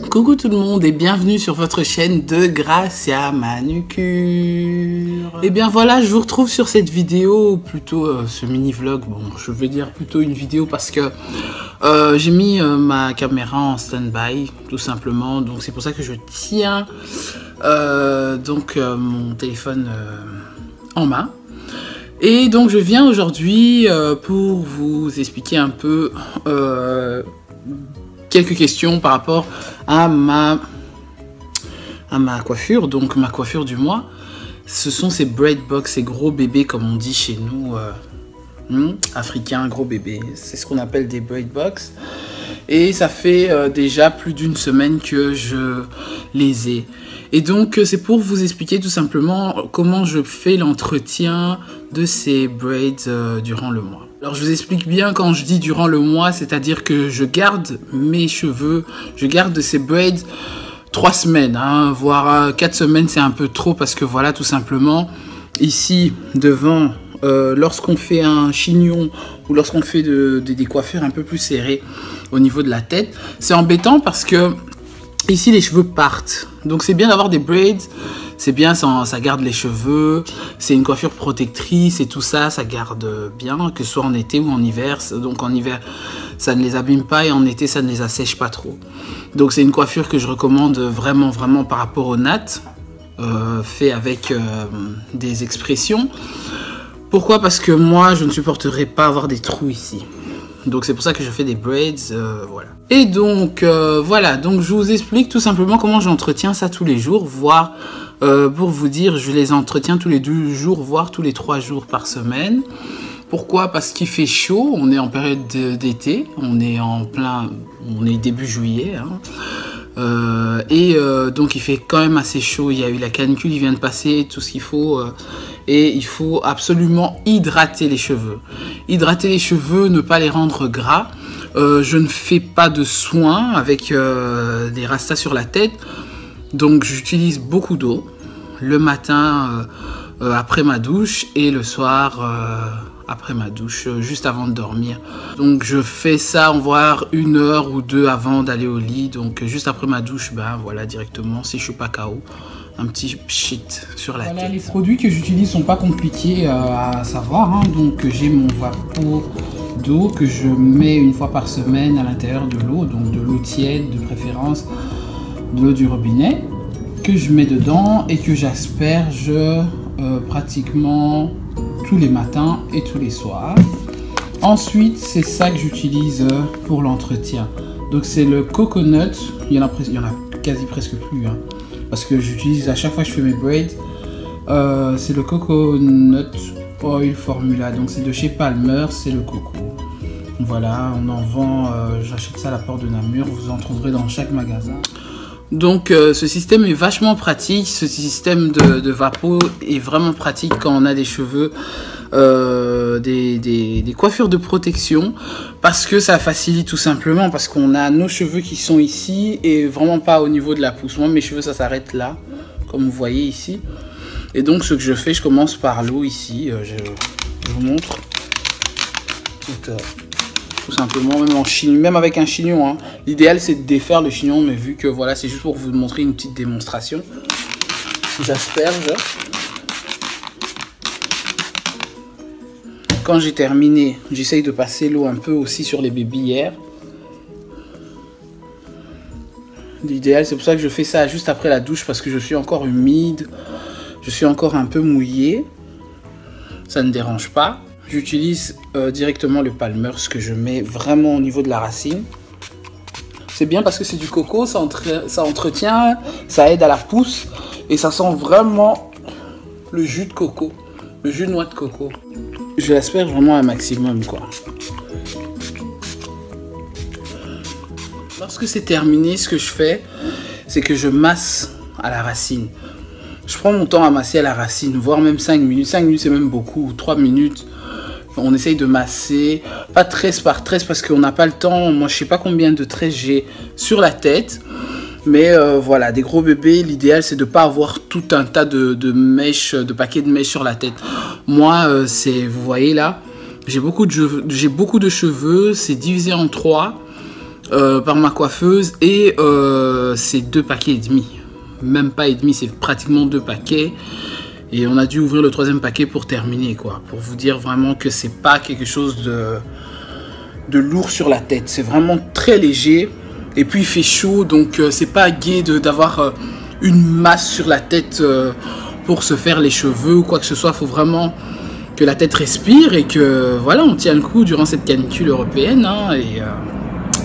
Coucou tout le monde et bienvenue sur votre chaîne de Gracia Manucure. Et bien voilà, je vous retrouve sur cette vidéo, ou plutôt ce mini vlog. Bon, je veux dire plutôt une vidéo parce que j'ai mis ma caméra en stand-by tout simplement. Donc c'est pour ça que je tiens mon téléphone en main. Et donc je viens aujourd'hui pour vous expliquer un peu quelques questions par rapport à ma coiffure, donc ma coiffure du mois. Ce sont ces braid box, ces gros bébés comme on dit chez nous, africains, gros bébés. C'est ce qu'on appelle des braid box. Et ça fait déjà plus d'une semaine que je les ai. Et donc c'est pour vous expliquer tout simplement comment je fais l'entretien de ces braids durant le mois. Alors je vous explique bien quand je dis durant le mois, c'est-à-dire que je garde mes cheveux, je garde ces braids 3 semaines, voire 4 semaines, c'est un peu trop parce que voilà, tout simplement, ici devant, lorsqu'on fait un chignon ou lorsqu'on fait des coiffures un peu plus serrées au niveau de la tête, c'est embêtant parce que ici les cheveux partent. Donc c'est bien d'avoir des braids. C'est bien, ça garde les cheveux, c'est une coiffure protectrice et tout ça, ça garde bien, que ce soit en été ou en hiver. Donc en hiver, ça ne les abîme pas et en été, ça ne les assèche pas trop. Donc c'est une coiffure que je recommande vraiment, vraiment par rapport au nattes, fait avec des expressions. Pourquoi? Parce que moi, je ne supporterais pas avoir des trous ici. Donc c'est pour ça que je fais des braids, voilà. Et donc voilà, donc je vous explique tout simplement comment j'entretiens ça tous les jours, voire pour vous dire, je les entretiens tous les 2 jours, voire tous les 3 jours par semaine. Pourquoi? Parce qu'il fait chaud, on est en période d'été, on est début juillet, donc il fait quand même assez chaud, il y a eu la canicule, il vient de passer, tout ce qu'il faut, et il faut absolument hydrater les cheveux. Hydrater les cheveux, ne pas les rendre gras. Je ne fais pas de soins avec des rastas sur la tête, donc j'utilise beaucoup d'eau le matin après ma douche et le soir après ma douche, juste avant de dormir. Donc je fais ça, on va voir 1 heure ou 2 avant d'aller au lit. Donc juste après ma douche, ben voilà, directement, si je suis pas KO, un petit pchit sur la tête. Les produits que j'utilise sont pas compliqués à savoir, donc j'ai mon vapeau d'eau que je mets 1 fois par semaine à l'intérieur de l'eau, donc de l'eau tiède de préférence, de l'eau du robinet, que je mets dedans et que j'asperge pratiquement tous les matins et tous les soirs. Ensuite, c'est ça que j'utilise pour l'entretien. Donc c'est le coconut, il y en a quasi presque plus, parce que j'utilise à chaque fois que je fais mes braids. C'est le coconut oil formula, donc c'est de chez Palmer, c'est le coco. Voilà, on en vend, j'achète ça à la porte de Namur, vous en trouverez dans chaque magasin. Donc ce système est vachement pratique, ce système de vapeau est vraiment pratique quand on a des cheveux, des coiffures de protection, parce que ça facilite tout simplement, parce qu'on a nos cheveux qui sont ici et vraiment pas au niveau de la pousse. Moi mes cheveux ça s'arrête là, comme vous voyez ici. Et donc ce que je fais, je commence par l'eau ici, je vous montre. Tout simplement, même avec un chignon. L'idéal c'est de défaire le chignon, mais vu que voilà, c'est juste pour vous montrer une petite démonstration. J'asperge. Quand j'ai terminé, j'essaye de passer l'eau un peu aussi sur les bébillères. L'idéal, c'est pour ça que je fais ça juste après la douche, parce que je suis encore humide, je suis encore un peu mouillé. Ça ne dérange pas. J'utilise directement le Palmer, ce que je mets vraiment au niveau de la racine. C'est bien parce que c'est du coco, ça entretient, ça aide à la pousse et ça sent vraiment le jus de coco, le jus de noix de coco. Je l'asperge vraiment un maximum, quoi. Lorsque c'est terminé, ce que je fais, c'est que je masse à la racine. Je prends mon temps à masser à la racine, voire même 5 minutes. 5 minutes, c'est même beaucoup, 3 minutes. On essaye de masser, pas tresse par tresse parce qu'on n'a pas le temps. Moi, je sais pas combien de tresses j'ai sur la tête. Mais voilà, des gros bébés, l'idéal, c'est de ne pas avoir tout un tas de mèches, de paquets de mèches sur la tête. Moi, vous voyez là, j'ai beaucoup de cheveux, c'est divisé en 3. par ma coiffeuse et c'est 2 paquets et demi. Même pas et demi, c'est pratiquement 2 paquets. Et on a dû ouvrir le 3e paquet pour terminer, quoi. Pour vous dire vraiment que c'est pas quelque chose de lourd sur la tête. C'est vraiment très léger. Et puis il fait chaud, donc c'est pas gai d'avoir une masse sur la tête pour se faire les cheveux ou quoi que ce soit. Il faut vraiment que la tête respire et que voilà, on tient le coup durant cette canicule européenne. Hein, et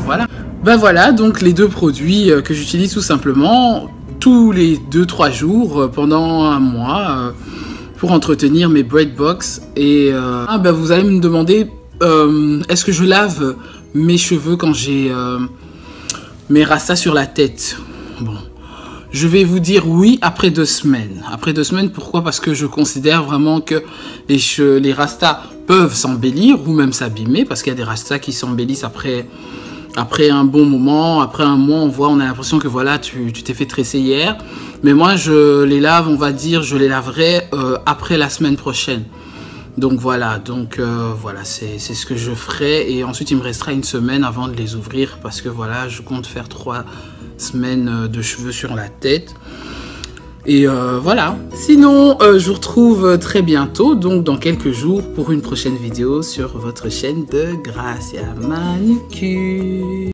voilà. Ben voilà, donc les 2 produits que j'utilise tout simplement tous les 2-3 jours pendant un mois pour entretenir mes braid box. Et ben vous allez me demander est-ce que je lave mes cheveux quand j'ai mes rastas sur la tête? Bon, je vais vous dire oui après 2 semaines. Après 2 semaines, pourquoi? Parce que je considère vraiment que les rastas peuvent s'embellir ou même s'abîmer, parce qu'il y a des rastas qui s'embellissent après un bon moment. Après un mois, on a l'impression que voilà, tu t'es fait tresser hier. Mais moi, je les lave, on va dire, je les laverai après la semaine prochaine. Donc voilà, voilà, c'est ce que je ferai. Et ensuite, il me restera une semaine avant de les ouvrir parce que voilà, je compte faire 3 semaines de cheveux sur la tête. Et voilà. Sinon, je vous retrouve très bientôt, donc dans quelques jours, pour une prochaine vidéo sur votre chaîne de Gracia Manucure.